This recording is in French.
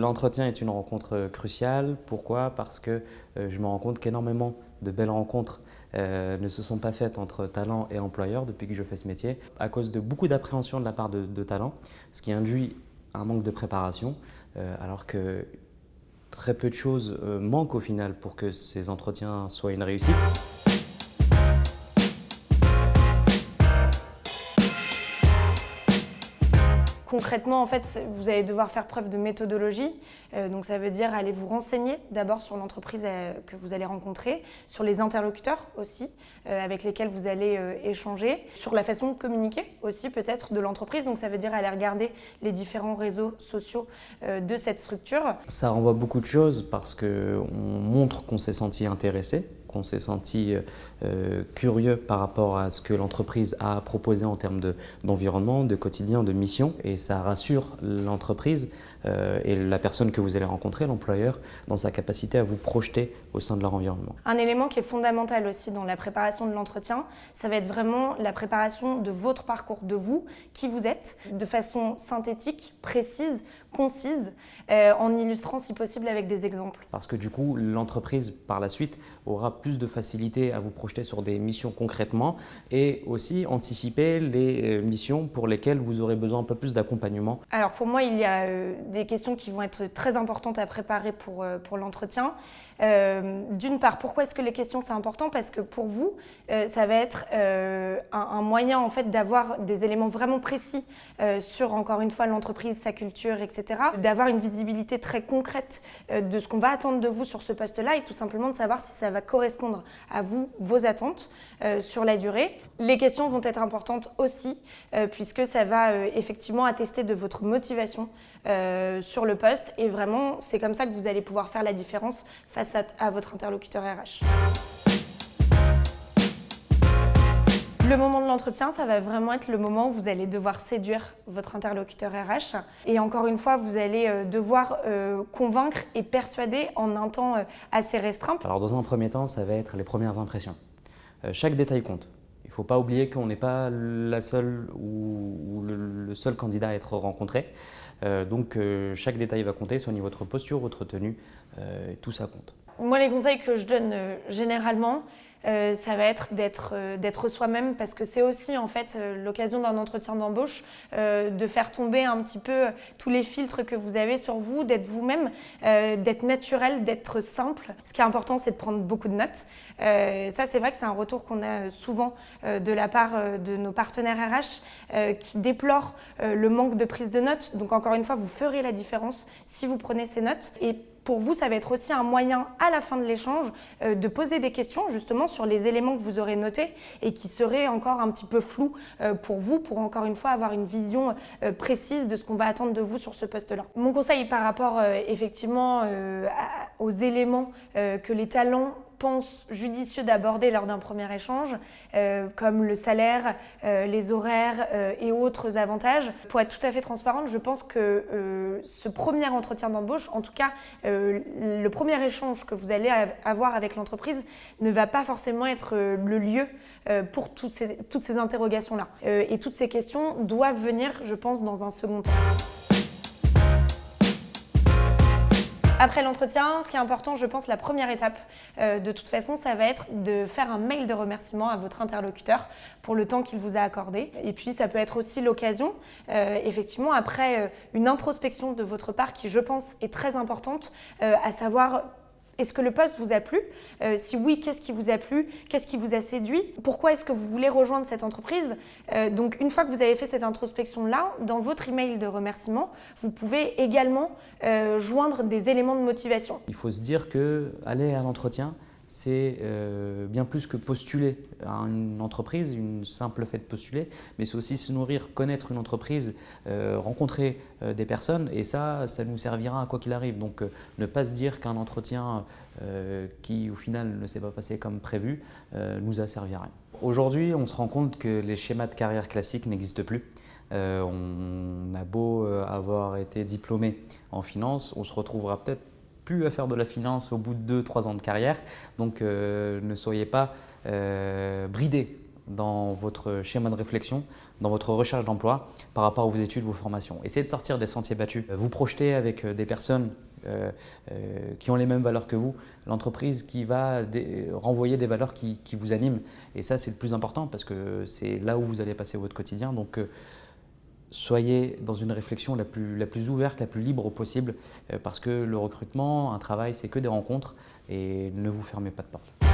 L'entretien est une rencontre cruciale. Pourquoi? Parce que je me rends compte qu'énormément de belles rencontres ne se sont pas faites entre talent et employeur depuis que je fais ce métier, à cause de beaucoup d'appréhension de la part de talent, ce qui induit un manque de préparation, alors que très peu de choses manquent au final pour que ces entretiens soient une réussite. Concrètement, en fait, vous allez devoir faire preuve de méthodologie. Donc ça veut dire aller vous renseigner d'abord sur l'entreprise que vous allez rencontrer, sur les interlocuteurs aussi avec lesquels vous allez échanger, sur la façon de communiquer aussi peut-être de l'entreprise. Donc ça veut dire aller regarder les différents réseaux sociaux de cette structure. Ça renvoie beaucoup de choses parce qu'on montre qu'on s'est senti intéressé, qu'on s'est senti curieux par rapport à ce que l'entreprise a à proposer en termes d'environnement, de quotidien, de mission. Et ça rassure l'entreprise et la personne que vous allez rencontrer, l'employeur, dans sa capacité à vous projeter au sein de leur environnement. Un élément qui est fondamental aussi dans la préparation de l'entretien, ça va être vraiment la préparation de votre parcours, de vous, qui vous êtes, de façon synthétique, précise, concise, en illustrant si possible avec des exemples. Parce que du coup, l'entreprise, par la suite, aura plus de facilité à vous projeter sur des missions concrètement et aussi anticiper les missions pour lesquelles vous aurez besoin un peu plus d'accompagnement. Alors pour moi, il y a des questions qui vont être très importantes à préparer pour l'entretien. D'une part, pourquoi est-ce que les questions c'est important? Parce que pour vous, ça va être un moyen en fait d'avoir des éléments vraiment précis sur encore une fois l'entreprise, sa culture, etc. D'avoir une visibilité très concrète de ce qu'on va attendre de vous sur ce poste-là et tout simplement de savoir si ça va correspondre à vous, vos attentes sur la durée. Les questions vont être importantes aussi puisque ça va effectivement attester de votre motivation sur le poste et vraiment c'est comme ça que vous allez pouvoir faire la différence face à votre interlocuteur RH. Le moment de l'entretien, ça va vraiment être le moment où vous allez devoir séduire votre interlocuteur RH. Et encore une fois, vous allez devoir convaincre et persuader en un temps assez restreint. Alors dans un premier temps, ça va être les premières impressions. Chaque détail compte. Il ne faut pas oublier qu'on n'est pas la seule ou le seul candidat à être rencontré. Donc chaque détail va compter, soignez votre posture, votre tenue, tout ça compte. Moi, les conseils que je donne généralement, ça va être d'être soi-même parce que c'est aussi en fait l'occasion d'un entretien d'embauche de faire tomber un petit peu tous les filtres que vous avez sur vous, d'être vous-même, d'être naturel, d'être simple. Ce qui est important, c'est de prendre beaucoup de notes. Ça, c'est vrai que c'est un retour qu'on a souvent de la part de nos partenaires RH qui déplorent le manque de prise de notes. Donc encore une fois, vous ferez la différence si vous prenez ces notes. Et pour vous, ça va être aussi un moyen à la fin de l'échange de poser des questions justement sur les éléments que vous aurez notés et qui seraient encore un petit peu flous pour vous, pour encore une fois avoir une vision précise de ce qu'on va attendre de vous sur ce poste-là. Mon conseil par rapport effectivement aux éléments que les talents pense judicieux d'aborder lors d'un premier échange, comme le salaire, les horaires et autres avantages. Pour être tout à fait transparente, je pense que ce premier entretien d'embauche, en tout cas le premier échange que vous allez avoir avec l'entreprise, ne va pas forcément être le lieu pour toutes ces interrogations-là. Et toutes ces questions doivent venir, je pense, dans un second temps. Après l'entretien, ce qui est important, je pense, la première étape, de toute façon, ça va être de faire un mail de remerciement à votre interlocuteur pour le temps qu'il vous a accordé. Et puis, ça peut être aussi l'occasion, effectivement, après une introspection de votre part qui, je pense, est très importante, à savoir est-ce que le poste vous a plu? Si oui, qu'est-ce qui vous a plu? Qu'est-ce qui vous a séduit? Pourquoi est-ce que vous voulez rejoindre cette entreprise? Donc, une fois que vous avez fait cette introspection-là, dans votre email de remerciement, vous pouvez également joindre des éléments de motivation. Il faut se dire qu'aller à l'entretien, c'est bien plus que postuler à une entreprise, une simple fait de postuler, mais c'est aussi se nourrir, connaître une entreprise, rencontrer des personnes et ça nous servira à quoi qu'il arrive. Donc ne pas se dire qu'un entretien qui au final ne s'est pas passé comme prévu nous a servi à rien. Aujourd'hui, on se rend compte que les schémas de carrière classiques n'existent plus. On a beau avoir été diplômé en finance, on se retrouvera peut-être plus à faire de la finance au bout de 2-3 ans de carrière. Donc ne soyez pas bridés dans votre schéma de réflexion, dans votre recherche d'emploi par rapport à vos études, vos formations. Essayez de sortir des sentiers battus, vous projeter avec des personnes qui ont les mêmes valeurs que vous, l'entreprise qui va renvoyer des valeurs qui vous animent. Et ça, c'est le plus important parce que c'est là où vous allez passer votre quotidien. Donc, soyez dans une réflexion la plus ouverte, la plus libre possible parce que le recrutement, un travail, c'est que des rencontres et ne vous fermez pas de porte.